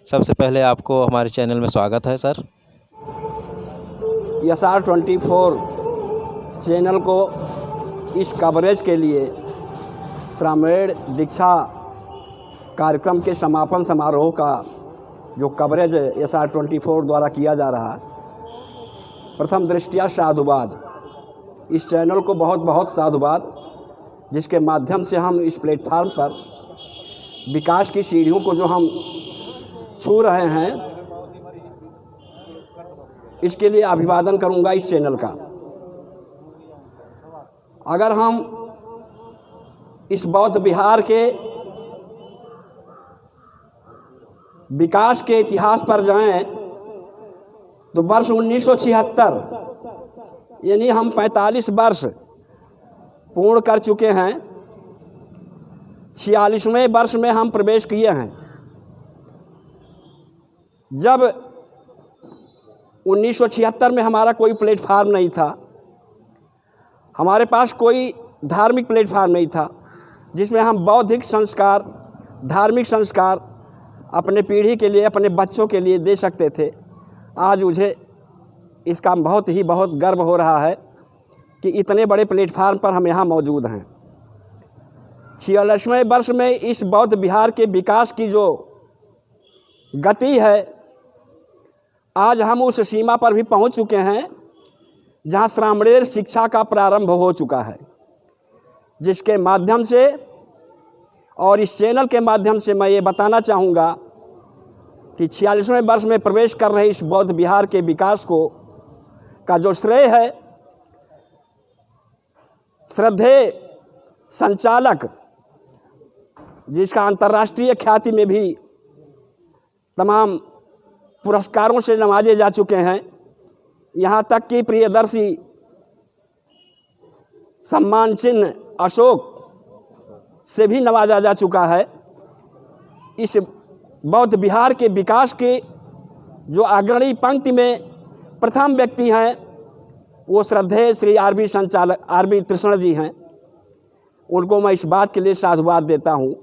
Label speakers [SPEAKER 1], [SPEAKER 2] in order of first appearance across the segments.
[SPEAKER 1] सबसे पहले आपको हमारे चैनल में स्वागत है सर।
[SPEAKER 2] SR24 चैनल को इस कवरेज के लिए श्रामेण दीक्षा कार्यक्रम के समापन समारोह का जो कवरेज SR24 द्वारा किया जा रहा है, प्रथम दृष्टया साधुवाद। इस चैनल को बहुत बहुत साधुवाद, जिसके माध्यम से हम इस प्लेटफार्म पर विकास की सीढ़ियों को जो हम छू रहे हैं, इसके लिए अभिवादन करूंगा इस चैनल का। अगर हम इस बौद्ध विहार के विकास के इतिहास पर जाएं तो वर्ष 1976 यानी हम 45 वर्ष पूर्ण कर चुके हैं। 46वें वर्ष में हम प्रवेश किए हैं। जब 1976 में हमारा कोई प्लेटफार्म नहीं था, हमारे पास कोई धार्मिक प्लेटफार्म नहीं था जिसमें हम बौद्धिक संस्कार, धार्मिक संस्कार अपने पीढ़ी के लिए, अपने बच्चों के लिए दे सकते थे। आज मुझे इसका बहुत गर्व हो रहा है कि इतने बड़े प्लेटफार्म पर हम यहाँ मौजूद हैं। 46वें वर्ष में इस बौद्ध विहार के विकास की जो गति है, आज हम उस सीमा पर भी पहुँच चुके हैं जहाँ श्रामेण शिक्षा का प्रारंभ हो चुका है, जिसके माध्यम से और इस चैनल के माध्यम से मैं ये बताना चाहूँगा कि 46वें वर्ष में प्रवेश कर रहे इस बौद्ध विहार के विकास का जो श्रेय है, श्रद्धेय संचालक, जिसका अंतर्राष्ट्रीय ख्याति में भी तमाम पुरस्कारों से नवाजे जा चुके हैं, यहाँ तक कि प्रियदर्शी सम्मान चिन्ह अशोक से भी नवाजा जा चुका है। इस बौद्ध विहार के विकास के जो अग्रणी पंक्ति में प्रथम व्यक्ति हैं, वो श्रद्धेय श्री आर बी कृष्ण जी हैं। उनको मैं इस बात के लिए साधुवाद देता हूँ।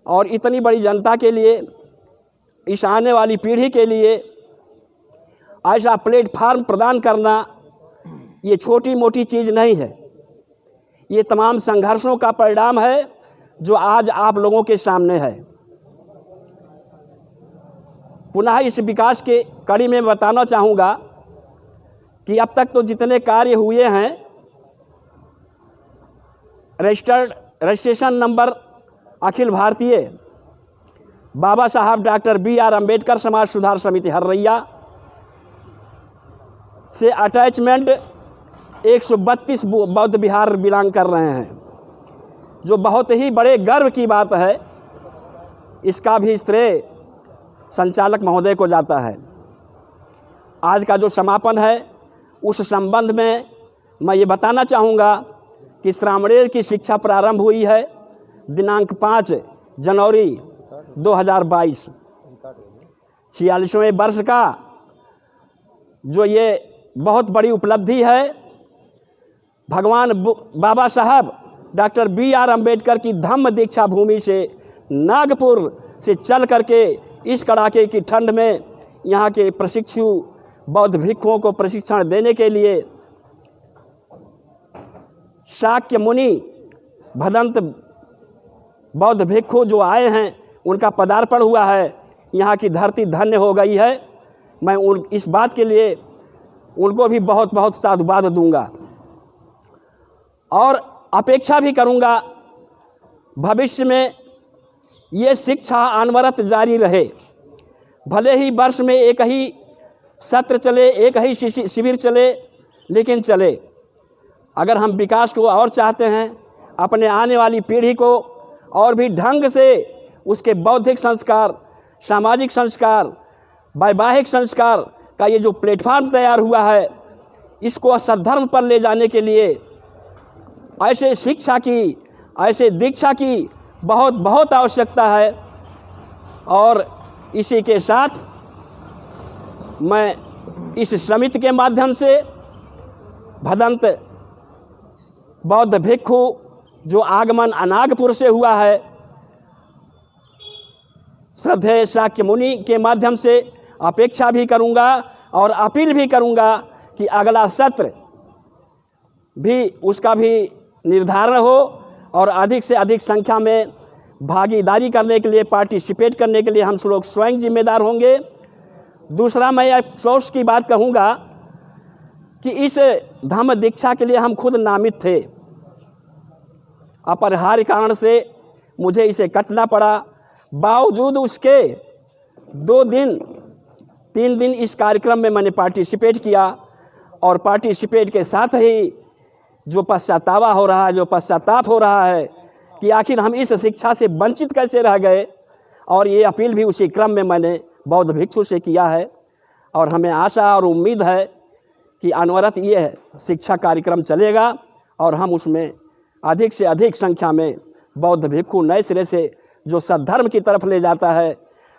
[SPEAKER 2] और इतनी बड़ी जनता के लिए, इस आने वाली पीढ़ी के लिए ऐसा प्लेटफार्म प्रदान करना ये छोटी मोटी चीज़ नहीं है। ये तमाम संघर्षों का परिणाम है जो आज आप लोगों के सामने है। पुनः इस विकास के कड़ी में बताना चाहूँगा कि अब तक तो जितने कार्य हुए हैं, रजिस्ट्रेशन नंबर अखिल भारतीय बाबा साहब डॉक्टर BR अम्बेडकर समाज सुधार समिति हर्रैया से अटैचमेंट 132 बौद्ध विहार बिलोंग कर रहे हैं, जो बहुत ही बड़े गर्व की बात है। इसका भी श्रेय संचालक महोदय को जाता है। आज का जो समापन है, उस संबंध में मैं ये बताना चाहूँगा कि श्रामेण की शिक्षा प्रारंभ हुई है दिनांक 5 जनवरी 2022। 46वें वर्ष का जो ये बहुत बड़ी उपलब्धि है, भगवान बाबा साहब डॉक्टर BR अम्बेडकर की धम्म दीक्षा भूमि से नागपुर से चल करके इस कड़ाके की ठंड में यहाँ के प्रशिक्षु बौद्ध भिक्षुओं को प्रशिक्षण देने के लिए शाक्य मुनि भदंत बौद्ध भिक्षु जो आए हैं, उनका पदार्पण हुआ है। यहाँ की धरती धन्य हो गई है। मैं इस बात के लिए उनको भी बहुत बहुत साधुवाद दूंगा और अपेक्षा भी करूंगा भविष्य में ये शिक्षा अनवरत जारी रहे। भले ही वर्ष में एक ही सत्र चले, एक ही शिविर चले, लेकिन चले। अगर हम विकास को और चाहते हैं, अपने आने वाली पीढ़ी को और भी ढंग से उसके बौद्धिक संस्कार, सामाजिक संस्कार, वैवाहिक संस्कार का ये जो प्लेटफार्म तैयार हुआ है, इसको सद्धर्म पर ले जाने के लिए ऐसे शिक्षा की, ऐसे दीक्षा की बहुत बहुत आवश्यकता है। और इसी के साथ मैं इस समिति के माध्यम से भदंत बौद्ध भिक्षु जो आगमन अनागपुर से हुआ है, श्रद्धेय शाक्य मुनि के माध्यम से अपेक्षा भी करूंगा और अपील भी करूंगा कि अगला सत्र भी उसका भी निर्धारण हो और अधिक से अधिक संख्या में भागीदारी करने के लिए, पार्टिसिपेट करने के लिए हम लोग स्वयं जिम्मेदार होंगे। दूसरा, मैं अफसोस की बात कहूँगा कि इस धम्म दीक्षा के लिए हम खुद नामित थे। अपरिहार्य कारण से मुझे इसे कटना पड़ा। बावजूद उसके 3 दिन इस कार्यक्रम में मैंने पार्टिसिपेट किया और पार्टिसिपेट के साथ ही जो पश्चातावा हो रहा है, जो पश्चाताप हो रहा है कि आखिर हम इस शिक्षा से वंचित कैसे रह गए, और ये अपील भी उसी क्रम में मैंने बौद्ध भिक्षु से किया है। और हमें आशा और उम्मीद है कि अनवरत ये शिक्षा कार्यक्रम चलेगा और हम उसमें अधिक से अधिक संख्या में बौद्ध भिक्षु नए सिरे से जो सद्धर्म की तरफ ले जाता है,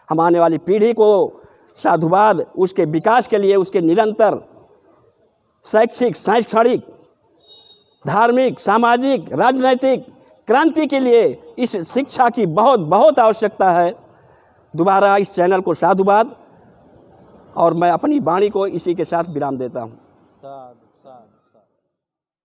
[SPEAKER 2] हम आने वाली पीढ़ी को साधुवाद, उसके विकास के लिए, उसके निरंतर शैक्षिक, शैक्षणिक, धार्मिक, सामाजिक, राजनैतिक क्रांति के लिए इस शिक्षा की बहुत बहुत आवश्यकता है। दोबारा इस चैनल को साधुवाद, और मैं अपनी वाणी को इसी के साथ विराम देता हूँ।